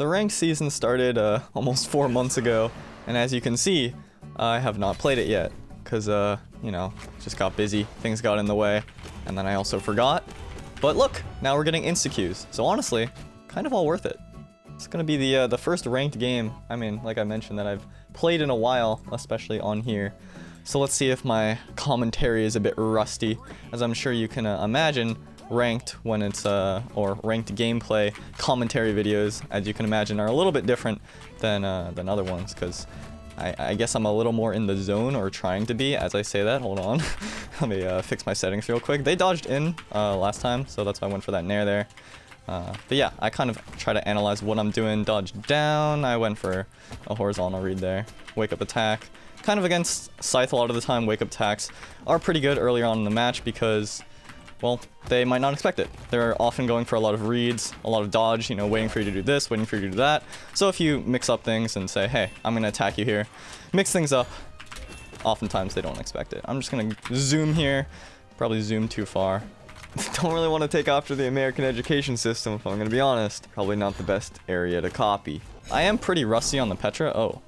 the ranked season started almost 4 months ago, and as you can see, I have not played it yet, because, you know, just got busy, things got in the way, and then I also forgot. But look, now we're getting insta-queues, so honestly, kind of all worth it. It's gonna be the first ranked game, I mean, like I mentioned, that I've played in a while, especially on here. So let's see if my commentary is a bit rusty, as I'm sure you can imagine, ranked when it's, or ranked gameplay commentary videos, as you can imagine, are a little bit different than other ones, because I guess I'm a little more in the zone, or trying to be, as I say that. Hold on. Let me fix my settings real quick. They dodged in last time, so that's why I went for that nair there. But yeah, I kind of try to analyze what I'm doing. Dodge down, I went for a horizontal read there. Wake up attack. Kind of against Scythe a lot of the time, wake up attacks are pretty good earlier on in the match because, well, they might not expect it. They're often going for a lot of reads, a lot of dodge, you know, waiting for you to do this, waiting for you to do that. So if you mix up things and say, hey, I'm going to attack you here, mix things up, oftentimes they don't expect it. I'm just going to zoom here, probably zoom too far. Don't really want to take after the American education system, if I'm going to be honest. Probably not the best area to copy. I am pretty rusty on the Petra. Oh,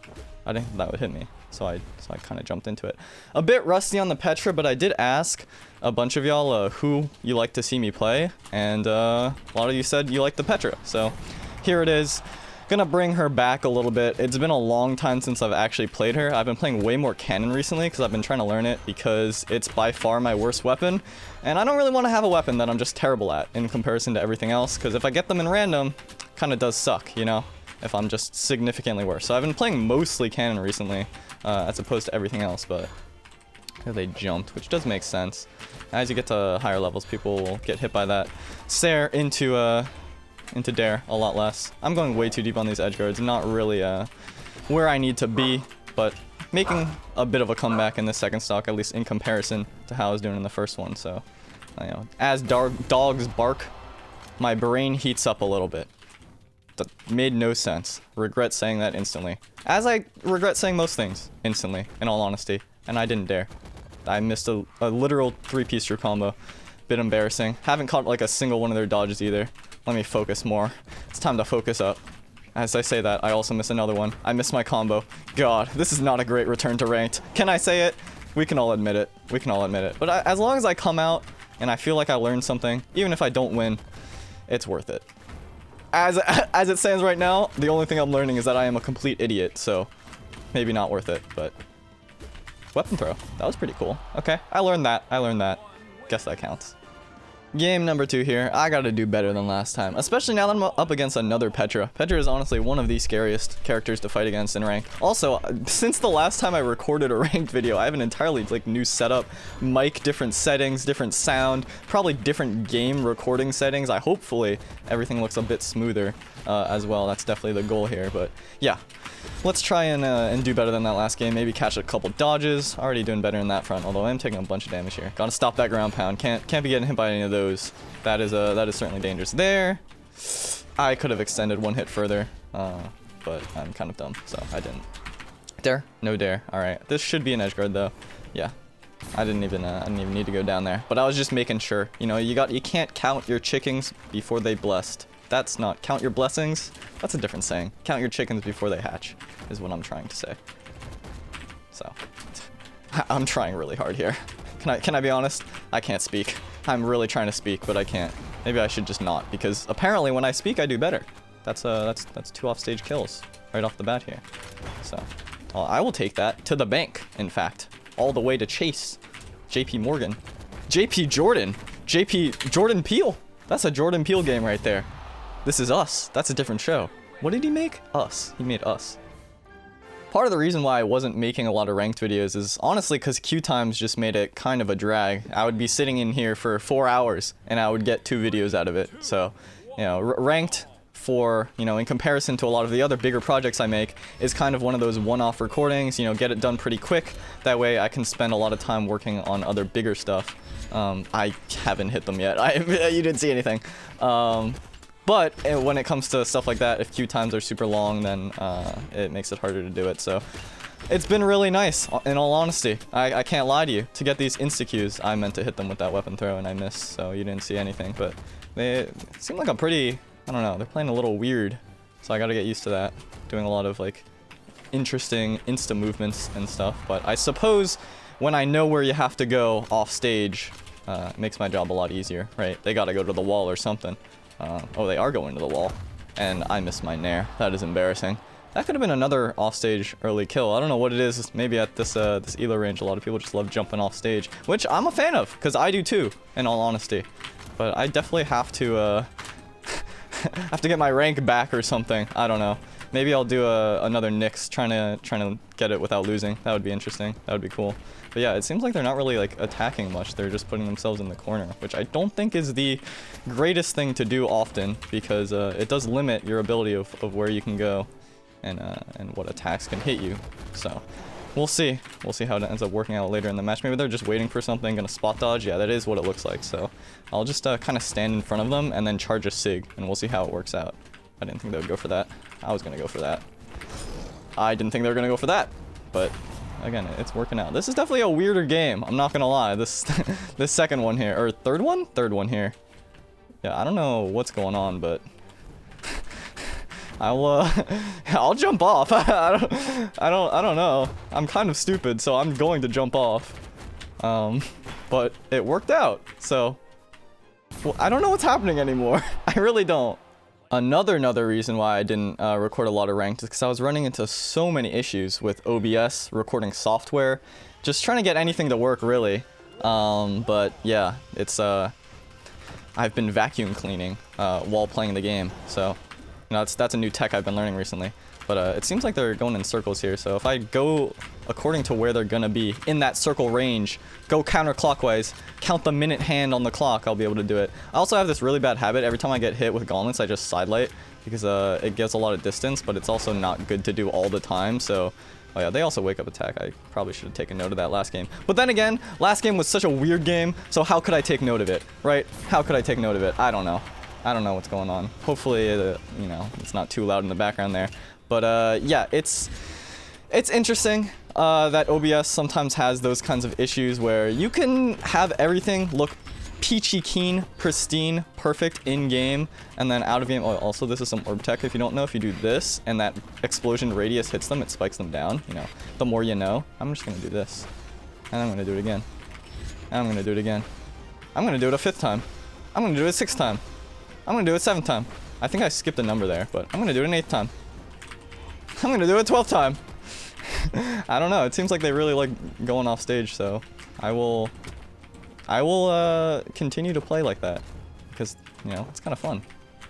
I didn't think that would hit me. So I kind of jumped into it. A bit rusty on the Petra, but I did ask a bunch of y'all who you like to see me play, and a lot of you said you like the Petra. So here it is. Gonna bring her back a little bit. It's been a long time since I've actually played her. I've been playing way more cannon recently because I've been trying to learn it because it's by far my worst weapon. And I don't really want to have a weapon that I'm just terrible at in comparison to everything else, because if I get them in random, kind of does suck, you know? If I'm just significantly worse. So I've been playing mostly cannon recently, as opposed to everything else, but here they jumped, which does make sense. As you get to higher levels, people will get hit by that Sair into Dare a lot less. I'm going way too deep on these edge guards, not really where I need to be, but making a bit of a comeback in this second stock, at least in comparison to how I was doing in the first one. So, you know, as dogs bark, my brain heats up a little bit. That made no sense. Regret saying that instantly. As I regret saying most things instantly, in all honesty. And I didn't dare. I missed a literal 3-piece true combo. Bit embarrassing. Haven't caught like a single one of their dodges either. Let me focus more. It's time to focus up. As I say that, I also miss another one. I missed my combo. God, this is not a great return to ranked. Can I say it? We can all admit it. We can all admit it. But as long as I come out and I feel like I learned something, even if I don't win, it's worth it. As it stands right now, the only thing I'm learning is that I am a complete idiot, so maybe not worth it, but weapon throw. That was pretty cool. Okay, I learned that. Guess that counts. Game number 2 here. I gotta do better than last time, especially now that I'm up against another Petra. Petra is honestly one of the scariest characters to fight against in rank. Also, since the last time I recorded a ranked video, I have an entirely like new setup, mic, different settings, different sound, probably different game recording settings. Hopefully everything looks a bit smoother as well. That's definitely the goal here, but yeah. Let's try and do better than that last game. Maybe catch a couple dodges. Already doing better in that front, although I am taking a bunch of damage here. Gotta stop that ground pound. Can't be getting hit by any of those. That is certainly dangerous there. I could have extended one hit further, but I'm kind of dumb, so I didn't. Dare? No dare. All right. This should be an edge guard though. Yeah. I didn't even need to go down there, but I was just making sure. You know, you can't count your chickens before they blessed. That's not count your blessings. That's a different saying. Count your chickens before they hatch is what I'm trying to say. So I'm trying really hard here. Can I be honest? I can't speak. I'm really trying to speak, but I can't. Maybe I should just not, because apparently when I speak I do better. That's 2 offstage kills right off the bat here. So I will take that to the bank, in fact. All the way to Chase. JP Morgan. JP Jordan. JP Jordan Peele. That's a Jordan Peele game right there. This is Us. That's a different show. What did he make? Us. He made Us. Part of the reason why I wasn't making a lot of ranked videos is honestly because queue times just made it kind of a drag. I would be sitting in here for 4 hours and I would get 2 videos out of it. So, you know, ranked for, you know, in comparison to a lot of the other bigger projects I make, is kind of one of those one-off recordings, you know, get it done pretty quick. That way I can spend a lot of time working on other bigger stuff. I haven't hit them yet. You didn't see anything. But when it comes to stuff like that, if queue times are super long, then it makes it harder to do it. So it's been really nice, in all honesty. I can't lie to you. To get these insta-queues, I meant to hit them with that weapon throw and I missed, so you didn't see anything. But they seem like a pretty, I don't know, they're playing a little weird so I gotta get used to that. Doing a lot of like interesting insta movements and stuff, but I suppose when I know where you have to go off stage, it makes my job a lot easier, right? They gotta go to the wall or something. Oh, they are going to the wall, and I missed my nair. That is embarrassing. That could have been another offstage early kill. I don't know what it is. Maybe at this this elo range, a lot of people just love jumping off stage, which I'm a fan of, because I do too, in all honesty. But I definitely have to have to get my rank back or something. I don't know. Maybe I'll do another Nix, trying to get it without losing. That would be interesting. That would be cool. But yeah, it seems like they're not really like attacking much. They're just putting themselves in the corner, which I don't think is the greatest thing to do often, because it does limit your ability of where you can go and what attacks can hit you. So we'll see. We'll see how it ends up working out later in the match. Maybe they're just waiting for something, gonna spot dodge. Yeah, that is what it looks like. So I'll just kind of stand in front of them and then charge a sig, and we'll see how it works out. I didn't think they would go for that. I was gonna go for that. I didn't think they were gonna go for that, but again, it's working out. This is definitely a weirder game. I'm not gonna lie. This this second one here, or third one here. Yeah, I don't know what's going on, but I'll jump off. I don't know. I'm kind of stupid, so I'm going to jump off. But it worked out. So, well, I don't know what's happening anymore. I really don't. Another reason why I didn't record a lot of ranked is because I was running into so many issues with OBS recording software, just trying to get anything to work really. But yeah, it's I've been vacuum cleaning while playing the game, so you know, that's a new tech I've been learning recently. But it seems like they're going in circles here, so if I go according to where they're gonna be in that circle range, go counterclockwise, count the minute hand on the clock, I'll be able to do it. I also have this really bad habit. Every time I get hit with gauntlets, I just sidelight, because it gives a lot of distance, but it's also not good to do all the time. So oh yeah, they also wake up attack. I probably should have taken note of that last game. But then again, last game was such a weird game, so how could I take note of it, right? How could I take note of it? I don't know. I don't know what's going on. Hopefully, you know, it's not too loud in the background there. But yeah, it's interesting that OBS sometimes has those kinds of issues where you can have everything look peachy keen, pristine, perfect in game, and then out of game. Oh, also this is some orb tech. If you don't know, if you do this and that explosion radius hits them, it spikes them down. You know, the more you know. I'm just gonna do this, and I'm gonna do it again, and I'm gonna do it again. I'm gonna do it a 5th time. I'm gonna do it a 6th time. I'm gonna do it a 7th time. I think I skipped a number there, but I'm gonna do it an 8th time. I'm gonna do it 12th time. I don't know. It seems like they really like going off stage, so I will continue to play like that, because you know it's kind of fun.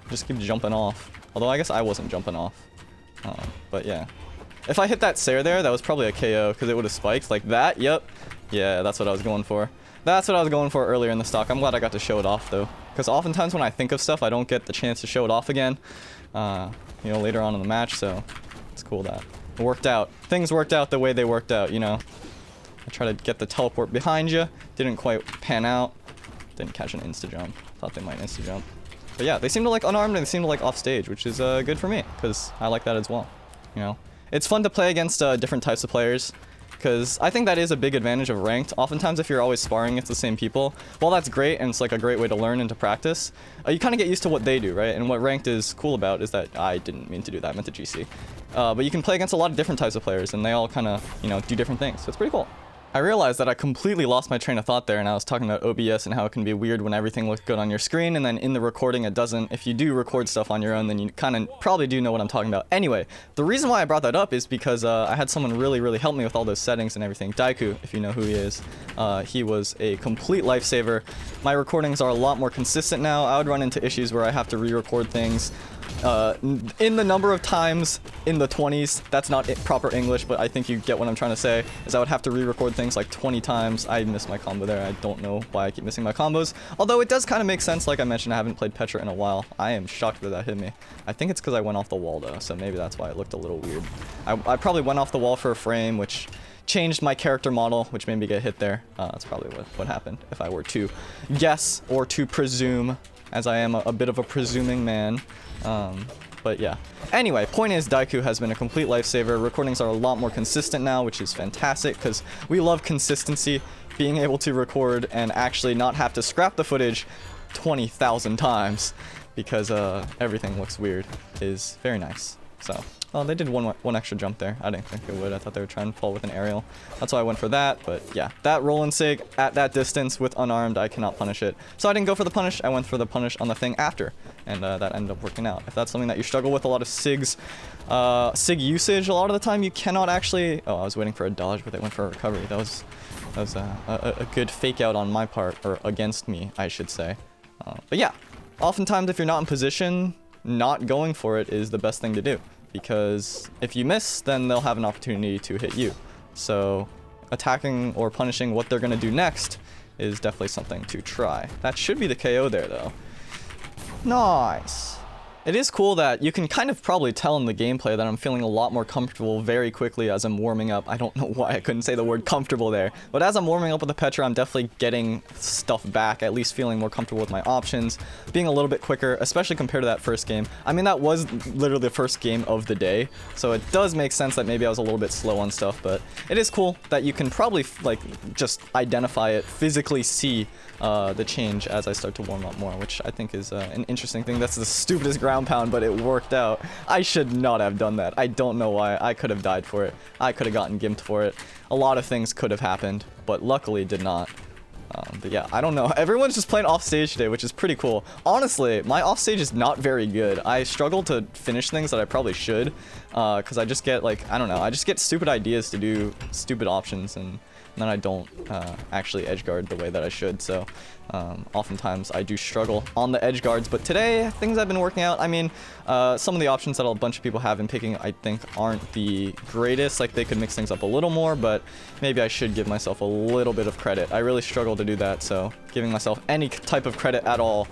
Just keep jumping off. Although I guess I wasn't jumping off. But yeah, if I hit that Sair there, that was probably a KO, because it would have spiked like that. Yep. Yeah, that's what I was going for. That's what I was going for earlier in the stock. I'm glad I got to show it off though, because oftentimes when I think of stuff, I don't get the chance to show it off again. You know, later on in the match, so it's cool that it worked out. Things worked out the way they worked out, you know. I tried to get the teleport behind you, didn't quite pan out. Didn't catch an insta jump. Thought they might insta jump. But yeah, they seem to like unarmed and they seem to like off stage, which is good for me, because I like that as well. You know, it's fun to play against different types of players, because I think that is a big advantage of ranked. Oftentimes, if you're always sparring against the same people, well, that's great, and it's like a great way to learn and to practice. You kind of get used to what they do, right? And what ranked is cool about is that I didn't mean to do that. I meant to GC. But you can play against a lot of different types of players, and they all kind of, you know, do different things. So it's pretty cool. I realized that I completely lost my train of thought there, and I was talking about OBS and how it can be weird when everything looks good on your screen, and then in the recording it doesn't. If you do record stuff on your own, then you kind of probably do know what I'm talking about. Anyway, the reason why I brought that up is because I had someone really help me with all those settings and everything. Daiku, if you know who he is, he was a complete lifesaver. My recordings are a lot more consistent now. I would run into issues where I have to re-record things in the number of times in the 20s. That's not proper English, but I think you get what I'm trying to say, is I would have to re-record things like 20 times. I missed my combo there. I don't know why I keep missing my combos, although it does kind of make sense. Like I mentioned, I haven't played Petra in a while. I am shocked that that hit me. I think it's because I went off the wall though, so maybe that's why it looked a little weird. I probably went off the wall for a frame, which changed my character model, which made me get hit there. That's probably what happened, if I were to guess or to presume, as I am a bit of a presuming man. But yeah. Anyway, point is, Daiku has been a complete lifesaver. Recordings are a lot more consistent now, which is fantastic, because we love consistency. Being able to record and actually not have to scrap the footage 20,000 times. because everything looks weird is very nice. So, oh, they did one extra jump there. I didn't think they would. I thought they would try and fall with an aerial. That's why I went for that. But yeah, that roll and sig at that distance with unarmed, I cannot punish it. So I didn't go for the punish. I went for the punish on the thing after, and that ended up working out. If that's something that you struggle with, a lot of sig usage, a lot of the time you cannot actually. Oh, I was waiting for a dodge, but they went for a recovery. That was a good fake out on my part, or against me, I should say. But yeah, oftentimes if you're not in position, not going for it is the best thing to do, because if you miss, then they'll have an opportunity to hit you. So attacking or punishing what they're going to do next is definitely something to try. That should be the KO there, though. Nice. It is cool that you can kind of probably tell in the gameplay that I'm feeling a lot more comfortable very quickly as I'm warming up. I don't know why I couldn't say the word comfortable there, but as I'm warming up with the Petra, I'm definitely getting stuff back, at least feeling more comfortable with my options, being a little bit quicker, especially compared to that first game. I mean, that was literally the first game of the day, so it does make sense that maybe I was a little bit slow on stuff, but it is cool that you can probably like just identify it, physically see the change as I start to warm up more, which I think is an interesting thing. That's the stupidest ground pound, but it worked out. I should not have done that. I don't know why. I could have died for it. I could have gotten gimped for it. A lot of things could have happened, but luckily did not. But yeah, I don't know. Everyone's just playing off stage today, which is pretty cool. Honestly, my off stage is not very good. I struggle to finish things that I probably should, because I just get like, I don't know, I just get stupid ideas to do stupid options, and then I don't actually edge guard the way that I should. So oftentimes I do struggle on the edge guards, but today things have been working out. I mean, some of the options that a bunch of people have been picking, I think, aren't the greatest. Like, they could mix things up a little more, but maybe I should give myself a little bit of credit. I really struggle to do that, so giving myself any type of credit at all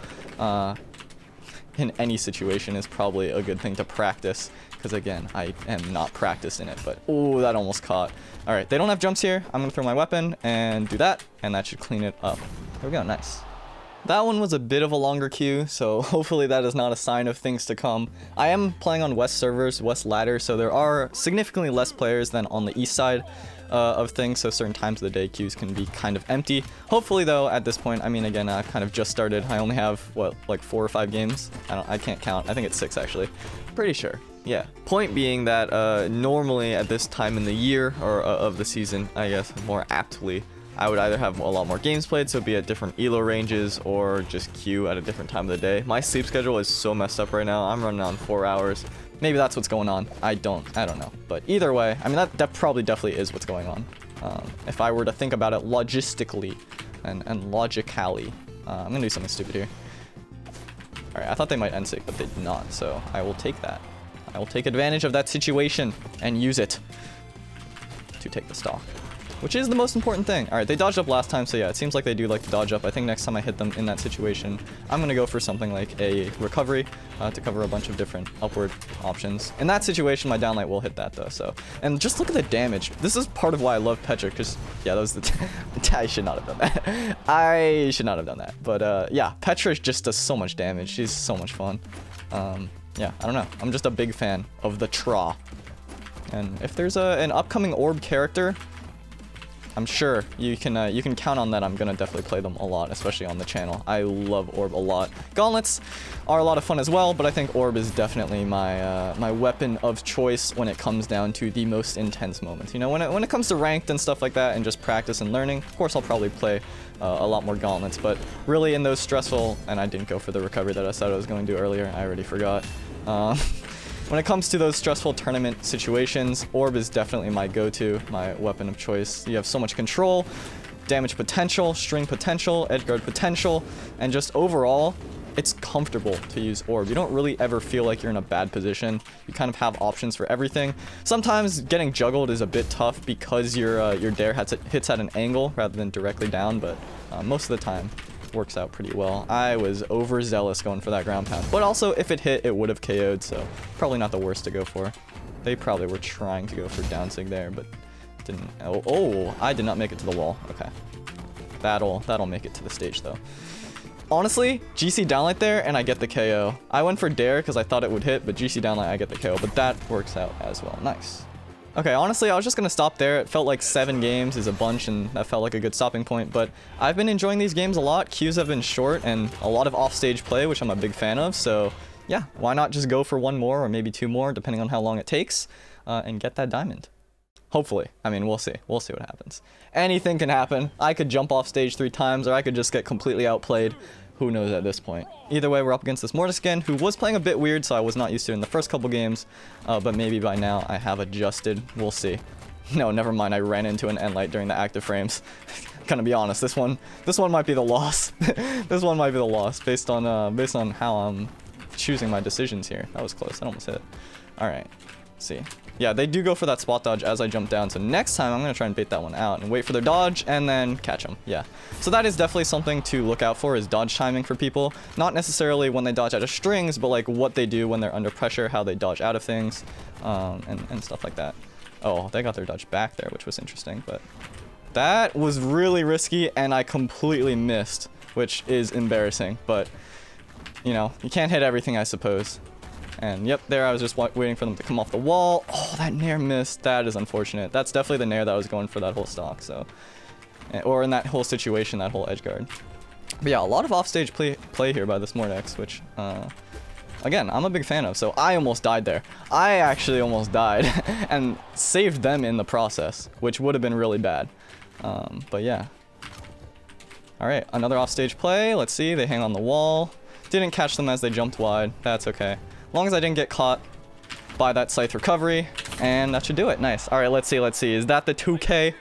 in any situation is probably a good thing to practice, because again, I am not practiced in it. But oh, that almost caught. All right, they don't have jumps here. I'm gonna throw my weapon and do that, and that should clean it up. There we go. Nice. That one was a bit of a longer queue, so hopefully that is not a sign of things to come. I am playing on West servers, West ladder, so there are significantly less players than on the East side of things, so certain times of the day queues can be kind of empty. Hopefully though, at this point, I mean, again, I kind of just started. I only have, what, like 4 or 5 games? I can't count. I think it's 6 actually. Pretty sure. Yeah. Point being that normally at this time in the year, or of the season, I guess more aptly, I would either have a lot more games played, so be at different elo ranges, or just queue at a different time of the day. My sleep schedule is so messed up right now. I'm running on 4 hours. Maybe that's what's going on. I don't know. But either way, I mean, that probably definitely is what's going on. If I were to think about it logistically and logically, I'm gonna do something stupid here. All right, I thought they might end sig, but they did not, so I will take that. I will take advantage of that situation and use it to take the stock, which is the most important thing. All right, they dodged up last time, so yeah, it seems like they do like to dodge up. I think next time I hit them in that situation, I'm gonna go for something like a recovery to cover a bunch of different upward options. In that situation, my downlight will hit that though, so. And just look at the damage. This is part of why I love Petra, because, yeah, that was the I should not have done that. I should not have done that. But yeah, Petra just does so much damage. She's so much fun. Yeah, I don't know. I'm just a big fan of the Tra. And if there's an upcoming orb character, I'm sure you can count on that. I'm gonna definitely play them a lot, especially on the channel. I love Orb a lot. Gauntlets are a lot of fun as well, but I think Orb is definitely my my weapon of choice when it comes down to the most intense moments. You know, when it comes to ranked and stuff like that, and just practice and learning. Of course, I'll probably play a lot more Gauntlets, but really in those stressful, and I didn't go for the recovery that I said I was going to do earlier. I already forgot. When it comes to those stressful tournament situations, Orb is definitely my go-to, my weapon of choice. You have so much control, damage potential, string potential, edgeguard potential, and just overall, it's comfortable to use Orb. You don't really ever feel like you're in a bad position. You kind of have options for everything. Sometimes getting juggled is a bit tough because your dare hits at an angle rather than directly down, but most of the time, works out pretty well. I was overzealous going for that ground pound, but also if it hit, it would have KO'd, so probably not the worst to go for. They probably were trying to go for down sig there, but didn't. Oh, I did not make it to the wall. Okay, that'll make it to the stage though. Honestly, GC downlight there, and I get the KO. I went for dare because I thought it would hit, but GC downlight, I get the KO, but that works out as well. Nice. Okay, honestly, I was just gonna stop there. It felt like 7 games is a bunch, and that felt like a good stopping point, but I've been enjoying these games a lot. Queues have been short, and a lot of offstage play, which I'm a big fan of, so yeah, why not just go for 1 more, or maybe 2 more, depending on how long it takes, and get that diamond. Hopefully. I mean, we'll see. We'll see what happens. Anything can happen. I could jump off stage 3 times, or I could just get completely outplayed. Who knows at this point. Either way, we're up against this Mortiskin, who was playing a bit weird, so I was not used to it in the first couple games, but maybe by now I have adjusted. We'll see. No, never mind, I ran into an end light during the active frames. Gonna be honest, this one might be the loss. This one might be the loss, based on how I'm choosing my decisions here. That was close, I almost hit it. Alright, let's see. Yeah, they do go for that spot dodge as I jump down, so next time I'm going to try and bait that one out and wait for their dodge and then catch them. Yeah, so that is definitely something to look out for, is dodge timing for people. Not necessarily when they dodge out of strings, but like what they do when they're under pressure, how they dodge out of things, and stuff like that. Oh, they got their dodge back there, which was interesting, but that was really risky and I completely missed, which is embarrassing, but you know, you can't hit everything, I suppose. And yep, there I was just waiting for them to come off the wall. Oh, that nair missed. That is unfortunate. That's definitely the nair that I was going for that whole stock, so. Or in that whole situation, that whole edge guard. But yeah, a lot of offstage play here by this Mordex, which, again, I'm a big fan of. So I almost died there. I actually almost died and saved them in the process, which would have been really bad. But yeah. All right, another offstage play. Let's see, they hang on the wall. Didn't catch them as they jumped wide. That's okay. As long as I didn't get caught by that scythe recovery, and that should do it. Nice. All right, let's see. Is that the 2K?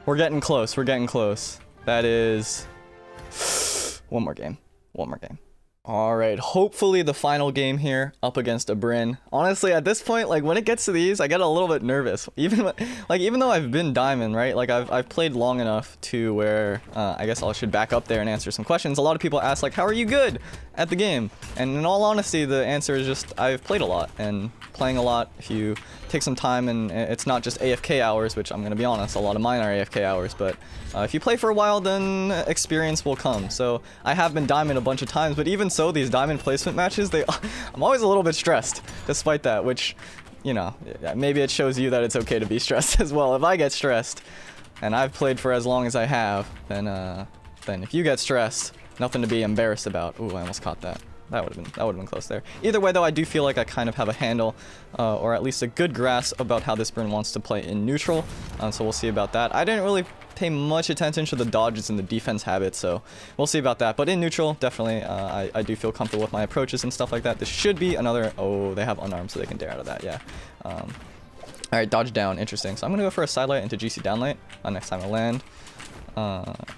We're getting close. We're getting close. That is one more game. All right, hopefully the final game here up against a Bryn. Honestly, at this point, like when it gets to these, I get a little bit nervous. Even though I've been diamond, right? Like I've played long enough to where I guess I should back up there and answer some questions. A lot of people ask like, how are you good at the game? And in all honesty, the answer is just I've played a lot, and playing a lot, if you take some time, and it's not just AFK hours, which I'm gonna be honest, a lot of mine are AFK hours, but if you play for a while, then experience will come. So I have been diamond a bunch of times, but even so, these diamond placement matches, I'm always a little bit stressed despite that, which, you know, maybe it shows you that it's okay to be stressed as well. If I get stressed and I've played for as long as I have, then if you get stressed, nothing to be embarrassed about. Ooh, I almost caught that. That would have been close there. Either way, though, I do feel like I kind of have a handle, or at least a good grasp about how this Bryn wants to play in neutral. So we'll see about that. I didn't really pay much attention to the dodges and the defense habits, so we'll see about that. But in neutral, definitely, I do feel comfortable with my approaches and stuff like that. This should be another. Oh, they have unarmed, so they can dare out of that. Yeah. All right, dodge down. Interesting. So I'm gonna go for a side light into GC down light next time I land.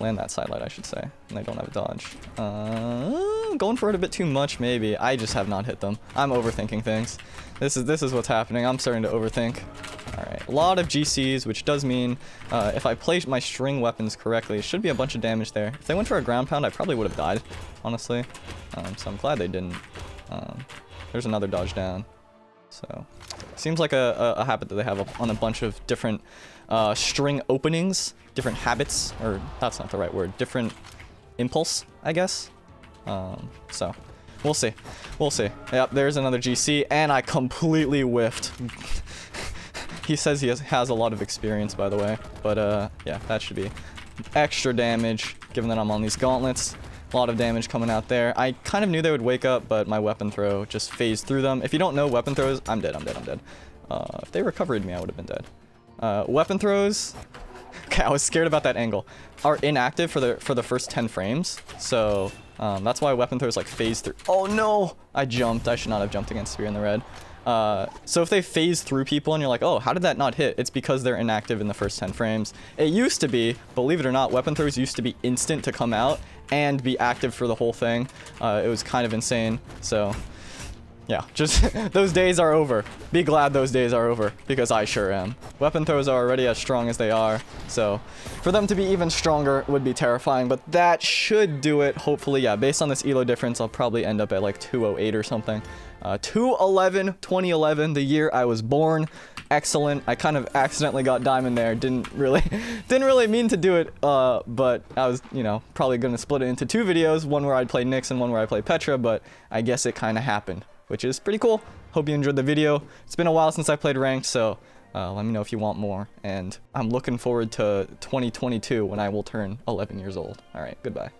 Land that side light, I should say, and they don't have a dodge. Going for it a bit too much, maybe. I just have not hit them. I'm overthinking things. This is what's happening. I'm starting to overthink. All right, a lot of GCs, which does mean if I play my string weapons correctly, it should be a bunch of damage there. If they went for a ground pound, I probably would have died, honestly. So I'm glad they didn't. There's another dodge down. So seems like a habit that they have on a bunch of different string openings, different habits, or that's not the right word, different impulse, I guess. So we'll see. Yep, there's another GC, and I completely whiffed. He says he has a lot of experience, by the way, but yeah, that should be extra damage given that I'm on these gauntlets. A lot of damage coming out there. I kind of knew they would wake up, but my weapon throw just phased through them. If you don't know weapon throws, I'm dead. If they recovered me, I would have been dead. Weapon throws, okay, I was scared about that angle, are inactive for the first 10 frames. So that's why weapon throws like phase through. Oh no, I jumped. I should not have jumped against Spear in the red. So if they phase through people and you're like, oh, how did that not hit? It's because they're inactive in the first 10 frames. It used to be, believe it or not, weapon throws used to be instant to come out and be active for the whole thing. It was kind of insane. So yeah, just those days are over. Be glad those days are over, because I sure am. Weapon throws are already as strong as they are, so for them to be even stronger would be terrifying, but that should do it, hopefully. Yeah, based on this elo difference, I'll probably end up at like 208 or something. 211, 2011, the year I was born. Excellent. I kind of accidentally got diamond there. Didn't really mean to do it, but I was, you know, probably gonna split it into 2 videos, one where I'd play Nix and one where I play Petra, but I guess it kind of happened, which is pretty cool. Hope you enjoyed the video. It's been a while since I played ranked, so Let me know if you want more, and I'm looking forward to 2022 when I will turn 11 years old. All right, goodbye.